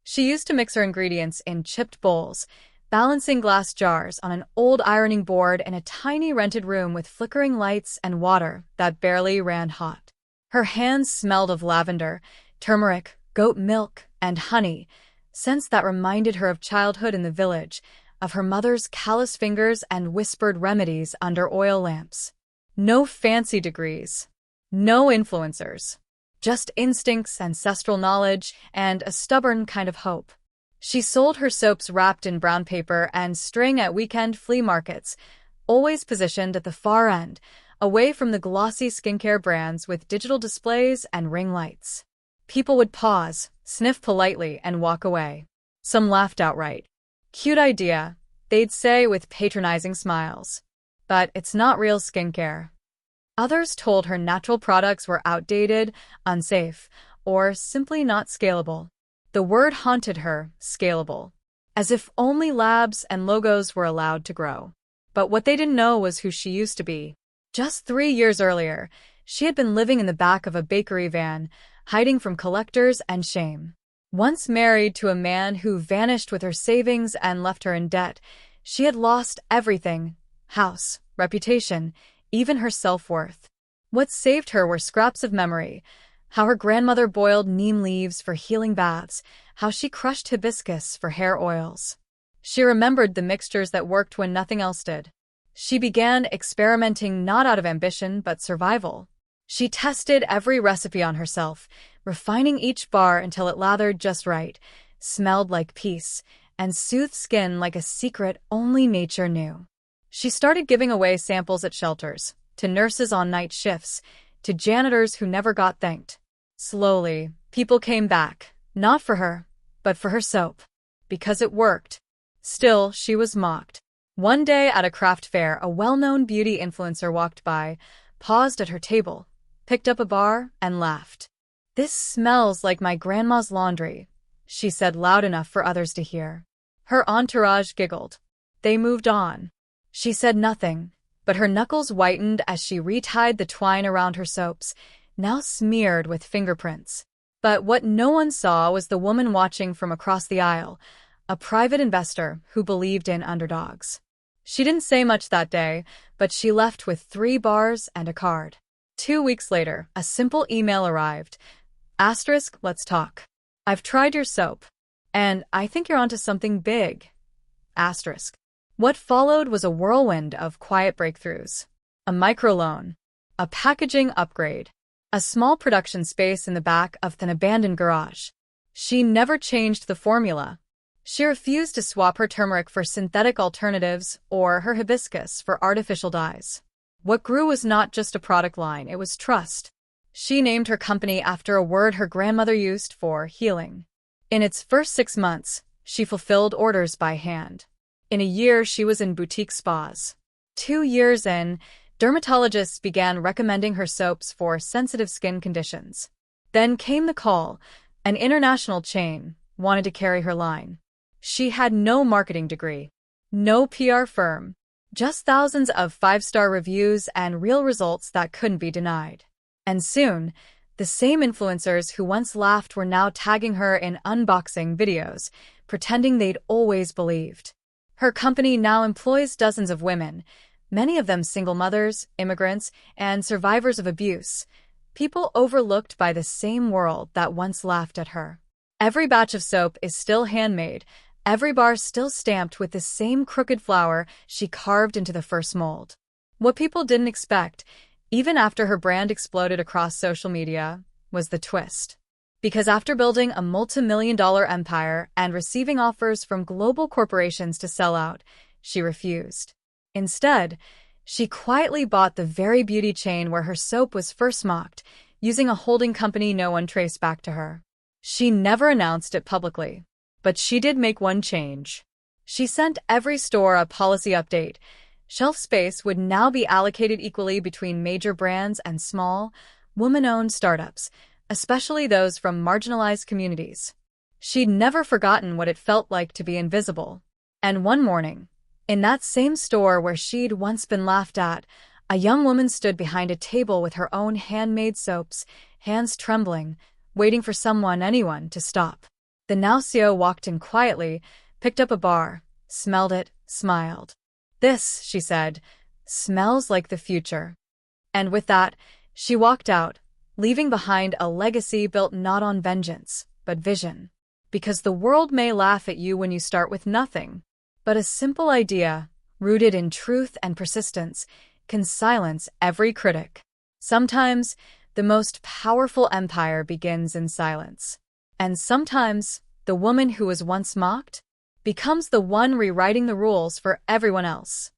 She used to mix her ingredients in chipped bowls, balancing glass jars on an old ironing board in a tiny rented room with flickering lights and water that barely ran hot. Her hands smelled of lavender, turmeric, goat milk, and honey, scents that reminded her of childhood in the village, of her mother's callous fingers and whispered remedies under oil lamps. No fancy degrees. No influencers. Just instincts, ancestral knowledge, and a stubborn kind of hope. She sold her soaps wrapped in brown paper and string at weekend flea markets, always positioned at the far end, away from the glossy skincare brands with digital displays and ring lights. People would pause, sniff politely, and walk away. Some laughed outright. Cute idea, they'd say with patronizing smiles. But it's not real skincare. Others told her natural products were outdated, unsafe, or simply not scalable. The word haunted her, scalable. As if only labs and logos were allowed to grow. But what they didn't know was who she used to be. Just 3 years earlier, she had been living in the back of a bakery van, hiding from collectors and shame. Once married to a man who vanished with her savings and left her in debt, she had lost everything: house, reputation, even her self-worth. What saved her were scraps of memory: how her grandmother boiled neem leaves for healing baths, how she crushed hibiscus for hair oils. She remembered the mixtures that worked when nothing else did. She began experimenting not out of ambition but survival. She tested every recipe on herself, refining each bar until it lathered just right, smelled like peace, and soothed skin like a secret only nature knew. She started giving away samples at shelters, to nurses on night shifts, to janitors who never got thanked. Slowly, people came back, not for her, but for her soap. Because it worked. Still, she was mocked. One day at a craft fair, a well-known beauty influencer walked by, paused at her table, picked up a bar, and laughed. "This smells like my grandma's laundry," she said loud enough for others to hear. Her entourage giggled. They moved on. She said nothing, but her knuckles whitened as she retied the twine around her soaps, now smeared with fingerprints. But what no one saw was the woman watching from across the aisle, a private investor who believed in underdogs. She didn't say much that day, but she left with 3 bars and a card. 2 weeks later, a simple email arrived. Asterisk, let's talk. I've tried your soap, and I think you're onto something big. Asterisk. What followed was a whirlwind of quiet breakthroughs. A microloan, a packaging upgrade, a small production space in the back of an abandoned garage. She never changed the formula. She refused to swap her turmeric for synthetic alternatives or her hibiscus for artificial dyes. What grew was not just a product line, it was trust. She named her company after a word her grandmother used for healing. In its first 6 months, she fulfilled orders by hand. In a year, she was in boutique spas. 2 years in, dermatologists began recommending her soaps for sensitive skin conditions. Then came the call. An international chain wanted to carry her line. She had no marketing degree, no PR firm, just thousands of 5-star reviews and real results that couldn't be denied. And soon, the same influencers who once laughed were now tagging her in unboxing videos, pretending they'd always believed. Her company now employs dozens of women, many of them single mothers, immigrants, and survivors of abuse, people overlooked by the same world that once laughed at her. Every batch of soap is still handmade, every bar still stamped with the same crooked flower she carved into the first mold. What people didn't expect, even after her brand exploded across social media, was the twist. Because after building a multi-million-dollar empire and receiving offers from global corporations to sell out, she refused. Instead, she quietly bought the very beauty chain where her soap was first mocked, using a holding company no one traced back to her. She never announced it publicly, but she did make one change. She sent every store a policy update. Shelf space would now be allocated equally between major brands and small, woman-owned startups, especially those from marginalized communities. She'd never forgotten what it felt like to be invisible. And one morning, in that same store where she'd once been laughed at, a young woman stood behind a table with her own handmade soaps, hands trembling, waiting for anyone to stop. The Nauseo walked in quietly, picked up a bar, smelled it, smiled. "This," she said, "smells like the future." And with that, she walked out, leaving behind a legacy built not on vengeance, but vision. Because the world may laugh at you when you start with nothing, but a simple idea, rooted in truth and persistence, can silence every critic. Sometimes, the most powerful empire begins in silence. And sometimes, the woman who was once mocked becomes the one rewriting the rules for everyone else.